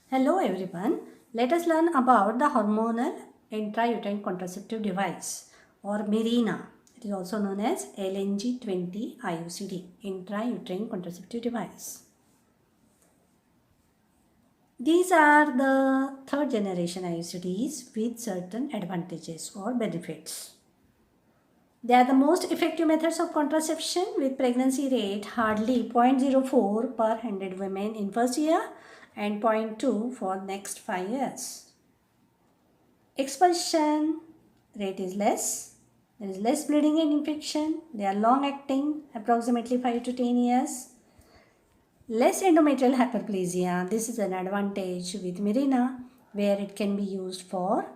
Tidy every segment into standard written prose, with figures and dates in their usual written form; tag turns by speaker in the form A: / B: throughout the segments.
A: Hello everyone. Let us learn about the hormonal intrauterine contraceptive device or Mirena. It is also known as LNG20 IUCD, intrauterine contraceptive device. These are the third generation IUCDs with certain advantages or benefits. They are the most effective methods of contraception with pregnancy rate hardly 0.04 per 100 women in first year and zero point 0.2 for next 5 years. Expulsion rate is less. There is less bleeding and infection. They are long acting, approximately 5 to 10 years. Less endometrial hyperplasia. This is an advantage with Mirena where it can be used for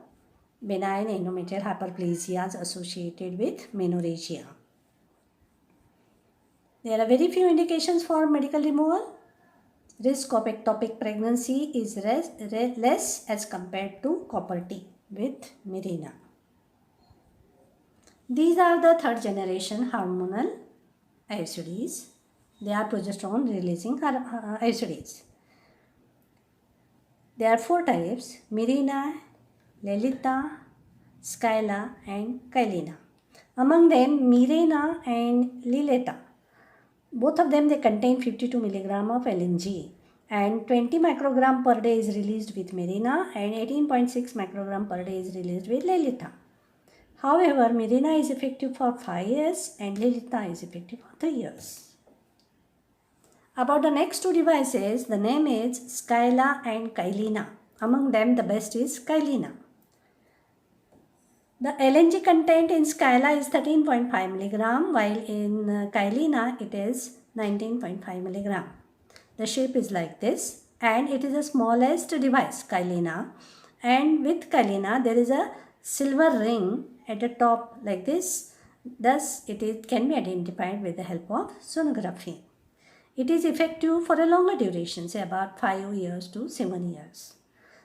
A: benign endometrial hyperplasias associated with menorrhagia. There are very few indications for medical removal. Risk of ectopic pregnancy is less as compared to copper T with Mirena. These are the third generation hormonal IUCDs. They are progesterone releasing IUCDs. There are four types: Mirena, Lelita, Skyla and Kylena. Among them, Mirena and Lileta, both of them they contain 52 mg of LNG and 20 microgram per day is released with Mirena and 18.6 microgram per day is released with Lelita. However, Mirena is effective for 5 years and Lelita is effective for 3 years. About the next two devices, the name is Skyla and Kylena. Among them, the best is Kylena. The LNG content in Skyla is 13.5 mg, while in Kylena it is 19.5 mg. The shape is like this, and it is the smallest device, Kylena. And with Kylena, there is a silver ring at the top like this. Thus, it can be identified with the help of sonography. It is effective for a longer duration, say about 5 years to 7 years.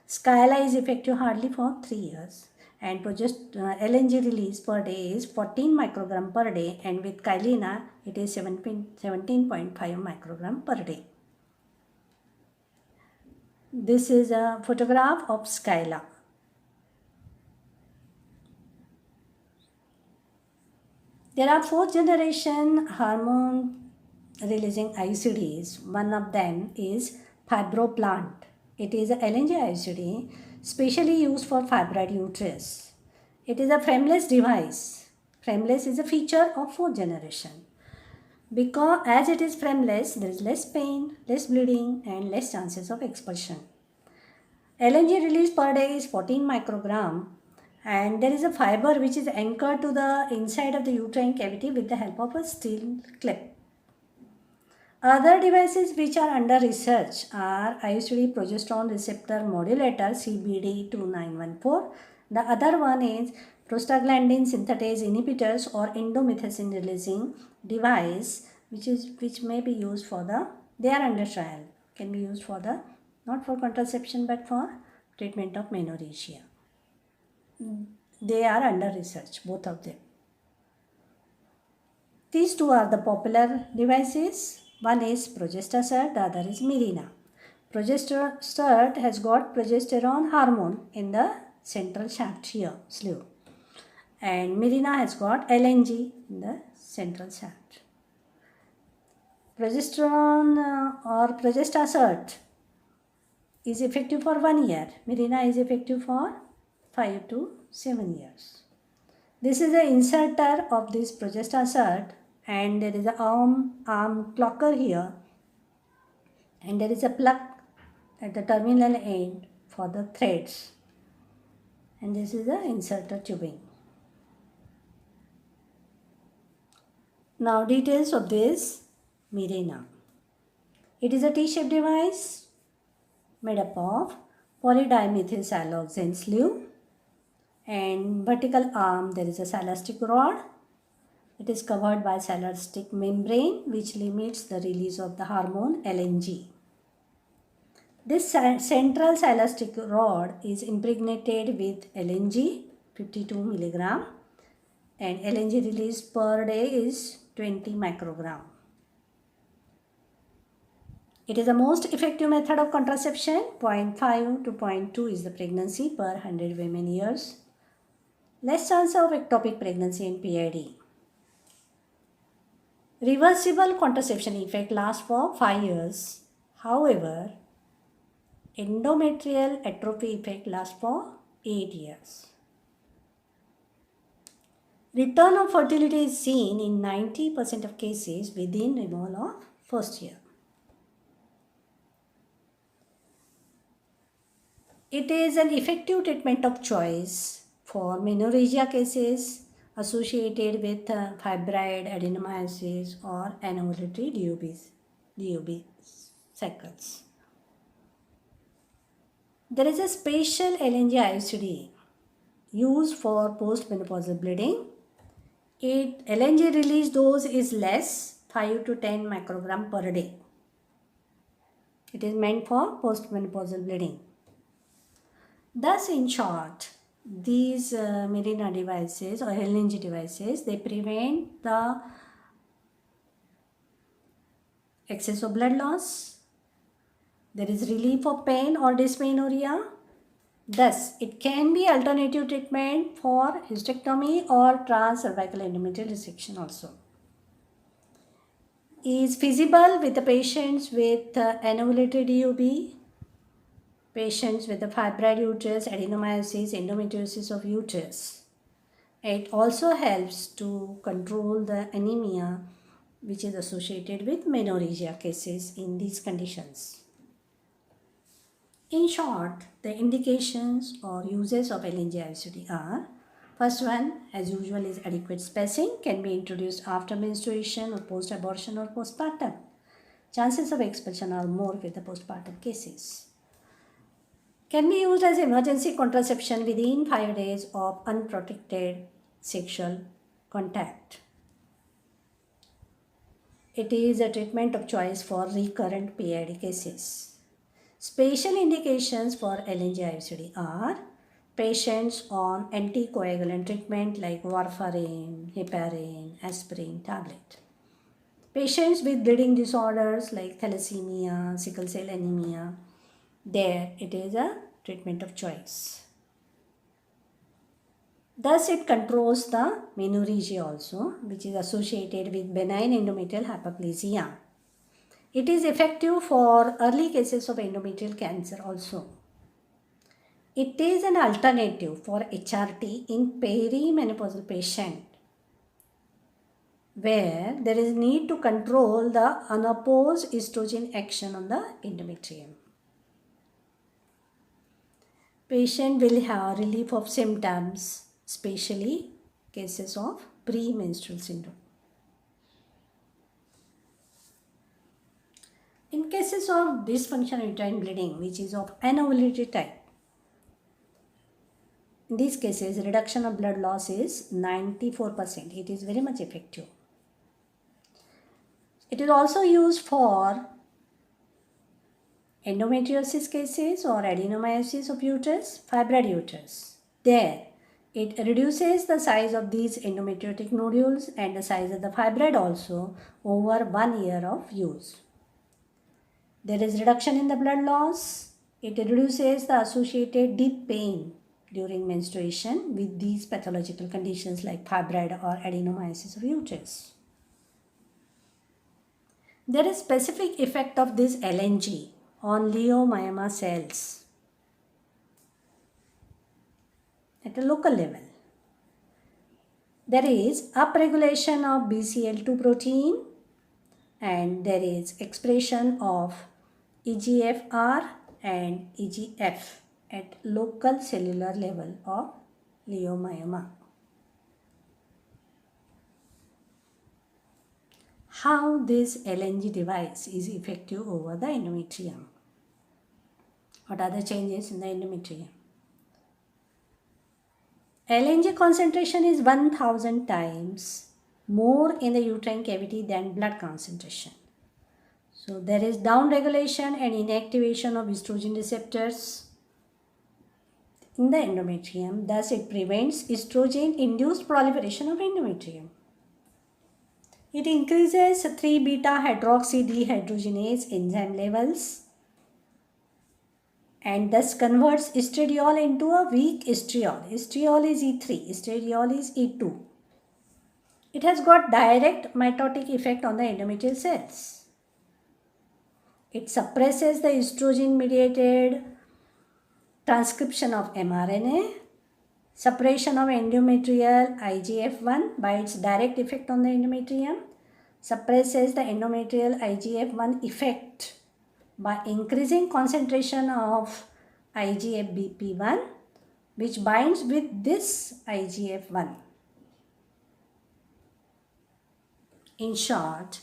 A: Skyla is effective hardly for 3 years. And LNG release per day is 14 microgram per day, and with Kylena it is 17.5 microgram per day. This is a photograph of Skyla. There are fourth generation hormone releasing IUCDs. One of them is Fibroplant. It is a LNG IUCD specially used for fibroid uterus. It is a frameless device. Frameless is a feature of fourth generation. Because as it is frameless, there is less pain, less bleeding and less chances of expulsion. LNG release per day is 14 microgram and there is a fiber which is anchored to the inside of the uterine cavity with the help of a steel clip. Other devices which are under research are IUCD progesterone receptor modulator CBD2914. The other one is prostaglandin synthetase inhibitors or indomethacin releasing device which may be used for they are under trial, can be used for not for contraception but for treatment of menorrhagia. They are under research, both of them. These two are the popular devices. One is Progestacert, the other is Mirena. Progestacert has got progesterone hormone in the central shaft here, sleeve. And Mirena has got LNG in the central shaft. Progesterone or Progestacert is effective for 1 year. Mirena is effective for 5 to 7 years. This is the inserter of this Progestacert and there is a arm clocker here and there is a plug at the terminal end for the threads, and this is the inserter tubing. Now details of this Mirena. It is a T-shaped device made up of polydimethylsiloxane sleeve and vertical arm there is a silastic rod. It is covered by silastic membrane which limits the release of the hormone LNG. This central silastic rod is impregnated with LNG 52 mg and LNG release per day is 20 microgram. It is the most effective method of contraception. 0.5 to 0.2 is the pregnancy per 100 women years. Less chance of ectopic pregnancy in PID. Reversible contraception effect lasts for 5 years. However, endometrial atrophy effect lasts for 8 years. Return of fertility is seen in 90% of cases within removal of first year. It is an effective treatment of choice for menorrhagia cases associated with fibroid adenomyosis or anovulatory DOB cycles. There is a special LNG IUCD used for postmenopausal bleeding. LNG release dose is less, 5 to 10 microgram per day. It is meant for postmenopausal bleeding. Thus, in short, these Mirena devices or LNG devices, they prevent the excess of blood loss. There is relief of pain or dysmenorrhea. Thus, it can be alternative treatment for hysterectomy or transcervical endometrial resection also. Is feasible with the patients with anovulatory DOB, patients with the fibroid uterus, adenomyosis, endometriosis of uterus. It also helps to control the anemia which is associated with menorrhagia cases in these conditions. In short, the indications or uses of LNG IUCD are: first one, as usual, is adequate spacing, can be introduced after menstruation or post-abortion or postpartum. Chances of expulsion are more with the postpartum cases. Can be used as emergency contraception within 5 days of unprotected sexual contact. It is a treatment of choice for recurrent PID cases. Special indications for LNG IUCD are patients on anticoagulant treatment like warfarin, heparin, aspirin tablet. Patients with bleeding disorders like thalassemia, sickle cell anemia, there it is a treatment of choice. Thus, it controls the menorrhagia also, which is associated with benign endometrial hyperplasia. It is effective for early cases of endometrial cancer also. It is an alternative for HRT in perimenopausal patient where there is need to control the unopposed estrogen action on the endometrium. Patient will have relief of symptoms, especially cases of premenstrual syndrome. In cases of dysfunctional uterine bleeding, which is of anovulatory type, in these cases, reduction of blood loss is 94%. It is very much effective. It is also used for endometriosis cases or adenomyosis of uterus, fibroid uterus. There, it reduces the size of these endometriotic nodules and the size of the fibroid also over 1 year of use. There is reduction in the blood loss. It reduces the associated deep pain during menstruation with these pathological conditions like fibroid or adenomyosis of uterus. There is specific effect of this LNG on leiomyoma cells at a local level. There is upregulation of BCL2 protein and there is expression of EGFR and EGF at local cellular level of leiomyoma. How this LNG device is effective over the endometrium? What are the changes in the endometrium? LNG concentration is 1000 times more in the uterine cavity than blood concentration. So there is downregulation and inactivation of estrogen receptors in the endometrium. Thus, it prevents estrogen-induced proliferation of endometrium. It increases 3-beta hydroxy dehydrogenase enzyme levels and thus converts estradiol into a weak estriol. Estriol is E3, estradiol is E2. It has got direct mitotic effect on the endometrial cells. It suppresses the estrogen mediated transcription of mRNA, suppression of endometrial IGF-1 by its direct effect on the endometrium, suppresses the endometrial IGF-1 effect by increasing concentration of IGF-BP1 which binds with this IGF-1. In short,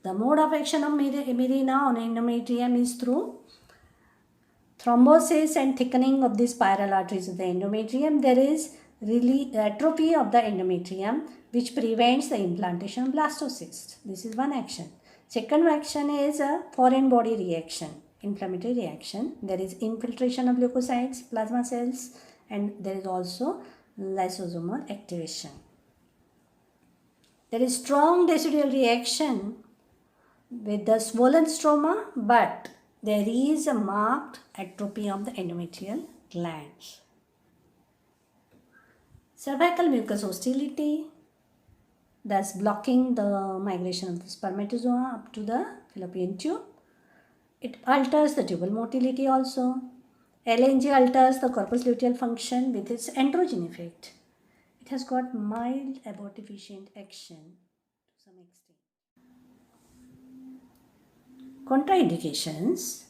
A: the mode of action of Mirena on endometrium is through thrombosis and thickening of the spiral arteries of the endometrium. There is atrophy of the endometrium which prevents the implantation of blastocyst. This is one action. Second action is a foreign body reaction, inflammatory reaction. There is infiltration of leukocytes, plasma cells, and there is also lysosomal activation. There is strong decidual reaction with the swollen stroma, but there is a marked atrophy of the endometrial glands. Cervical mucous hostility, thus blocking the migration of the spermatozoa up to the fallopian tube. It alters the tubal motility also. LNG alters the corpus luteal function with its androgen effect. It has got mild abortifacient action to some extent. Contraindications: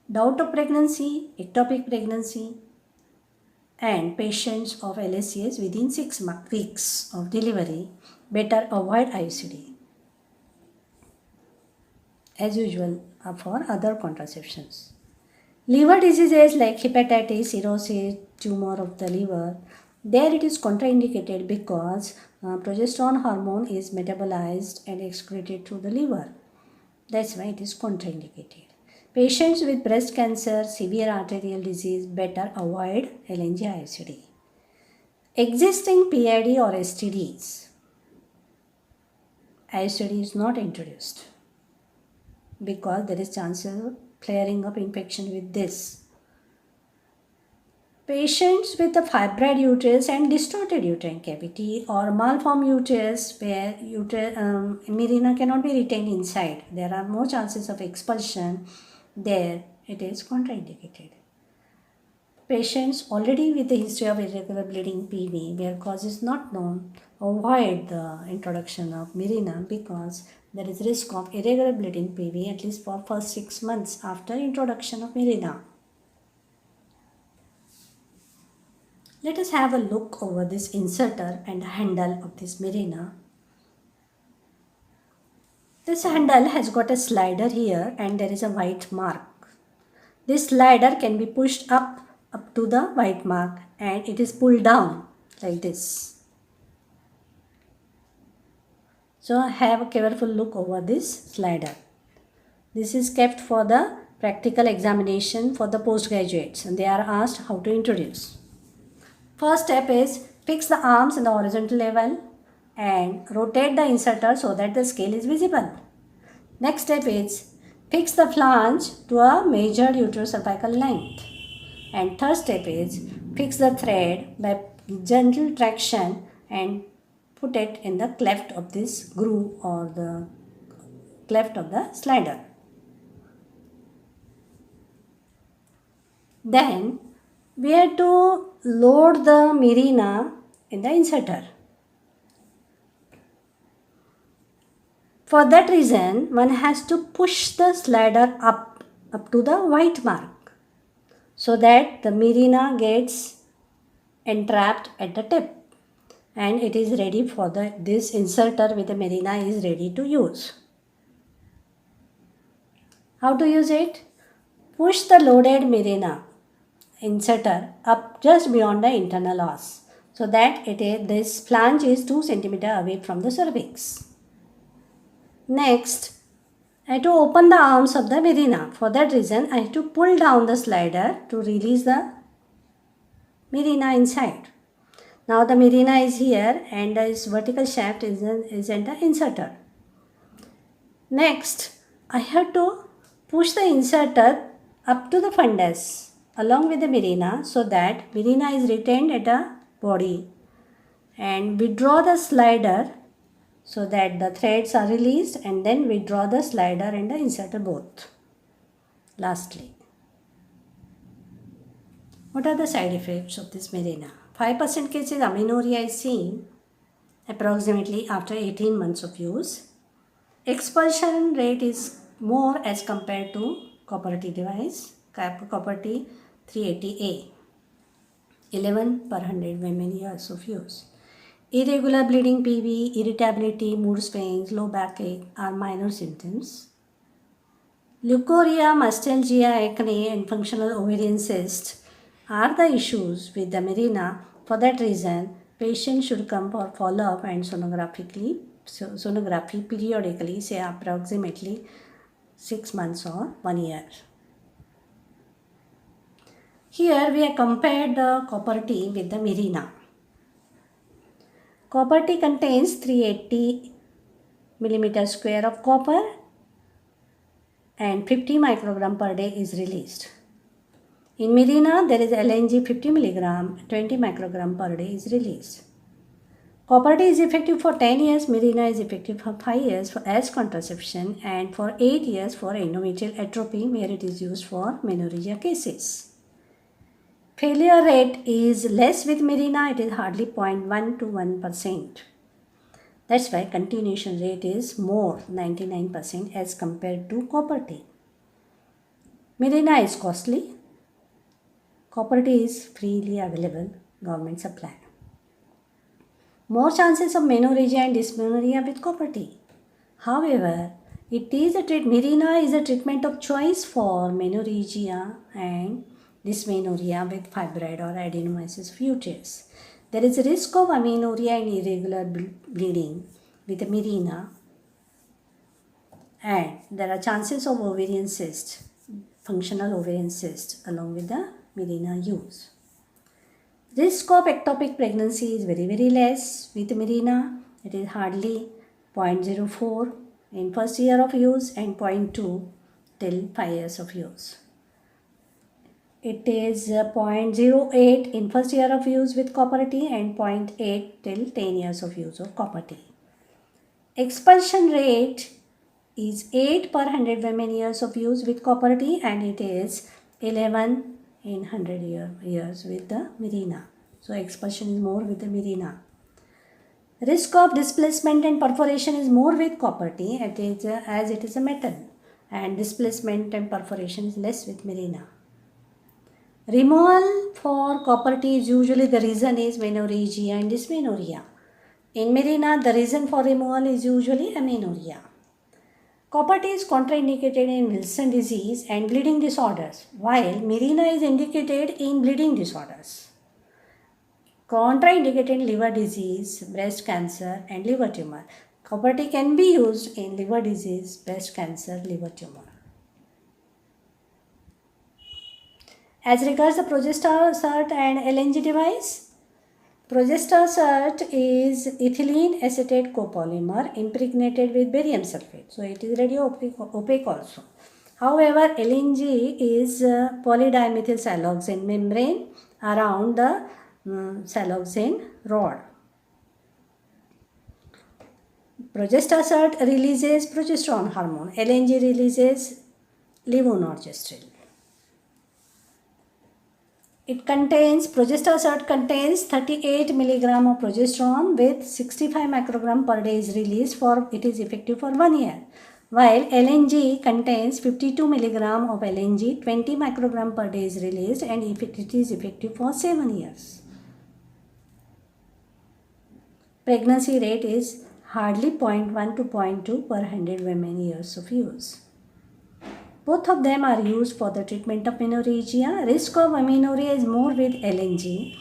A: doubt of pregnancy, ectopic pregnancy, and patients of LSCS within 6 weeks of delivery better avoid IUCD. As usual for other contraceptions. Liver diseases like hepatitis, cirrhosis, tumor of the liver, there it is contraindicated because progesterone hormone is metabolized and excreted through the liver. That's why it is contraindicated. Patients with breast cancer, severe arterial disease, better avoid LNG IUCD. Existing PID or STDs, IUCD is not introduced because there is chances of flaring up infection with this. Patients with a fibroid uterus and distorted uterine cavity or malformed uterus where Mirena cannot be retained inside, there are more chances of expulsion, there it is contraindicated. Patients already with a history of irregular bleeding PV where cause is not known, avoid the introduction of Mirena because there is risk of irregular bleeding PV at least for first 6 months after introduction of Mirena. Let us have a look over this inserter and handle of this Mirena. This handle has got a slider here and there is a white mark. This slider can be pushed up to the white mark and it is pulled down like this. So have a careful look over this slider. This is kept for the practical examination for the postgraduates and they are asked how to introduce. First step is fix the arms in the horizontal level and rotate the inserter so that the scale is visible. Next step is fix the flange to a measured uterocervical length. And third step is fix the thread by gentle traction and put it in the cleft of this groove or the cleft of the slider. Then we have to load the Mirena in the inserter. For that reason, one has to push the slider up to the white mark so that the Mirena gets entrapped at the tip and it is ready for this inserter with the Mirena is ready to use. How to use it? Push the loaded Mirena inserter up just beyond the internal os so that this flange is 2 cm away from the cervix. Next, I have to open the arms of the Mirena. For that reason, I have to pull down the slider to release the Mirena inside. Now the Mirena is here and this vertical shaft is at the inserter. Next, I have to push the inserter up to the fundus along with the Mirena so that Mirena is retained at the body, and withdraw the slider so that the threads are released, and then withdraw the slider and the inserter both. Lastly, what are the side effects of this Mirena? 5% cases amenorrhea is seen approximately after 18 months of use. Expulsion rate is more as compared to copper T device, copper T 380A, 11 per 100 women years of use. Irregular bleeding, PV, irritability, mood swings, low backache are minor symptoms. Leukorrhea, mastalgia, acne, and functional ovarian cyst are the issues with the Mirena. For that reason, patients should come for follow-up and sonography periodically, say approximately 6 months or 1 year. Here we have compared the copper T with the Mirena. Copper T contains 380 millimeter square of copper and 50 microgram per day is released. In Mirena, there is LNG 50 milligram, 20 microgram per day is released. Copper T is effective for 10 years, Mirena is effective for 5 years as contraception and for 8 years for endometrial atrophy where it is used for menorrhagia cases. Failure rate is less with Mirena, it is hardly 0.1 to 1%. That's why continuation rate is more, 99% as compared to copper T. Mirena is costly. Copper T is freely available, government supply. More chances of menorrhagia and dysmenorrhea with copper T. However, Mirena is a treatment of choice for menorrhagia and dysmenorrhea with fibroid or adenomyosis of uterus. There is a risk of amenorrhea and irregular bleeding with Mirena, and there are chances of ovarian cyst, functional ovarian cyst along with the Mirena use. Risk of ectopic pregnancy is very less with Mirena. It is hardly 0.04 in first year of use and 0.2 till 5 years of use. It is 0.08 in first year of use with copper T and 0.8 till 10 years of use of copper T. Expulsion rate is 8 per 100 women years of use with copper T and it is 11 in 100 years with the Mirena. So expulsion is more with the Mirena. Risk of displacement and perforation is more with copper T as it is a metal, and displacement and perforation is less with Mirena. Removal for copper T is usually the reason is menorrhagia and dysmenorrhea. In Mirena, the reason for removal is usually amenorrhea. Copper T is contraindicated in Wilson disease and bleeding disorders, while Mirena is indicated in bleeding disorders. Contraindicated in liver disease, breast cancer, and liver tumor. Copper T can be used in liver disease, breast cancer, liver tumor. As regards the Progestasert and LNG device, Progestasert is ethylene acetate copolymer impregnated with barium sulfate. So it is radio opaque also. However, LNG is polydimethyl siloxane membrane around the siloxane rod. Progestasert releases progesterone hormone. LNG releases levonorgestrel. Progestasert contains 38 milligram of progesterone with 65 microgram per day is released it is effective for 1 year. While LNG contains 52 milligram of LNG, 20 microgram per day is released and it is effective for 7 years. Pregnancy rate is hardly 0.1 to 0.2 per 100 women years of use. Both of them are used for the treatment of menorrhagia. Risk of amenorrhea is more with LNG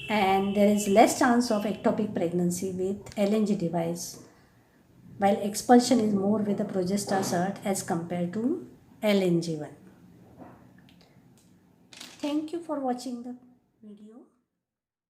A: and there is less chance of ectopic pregnancy with LNG device, while expulsion is more with the Progestasert as compared to LNG one. Thank you for watching the video.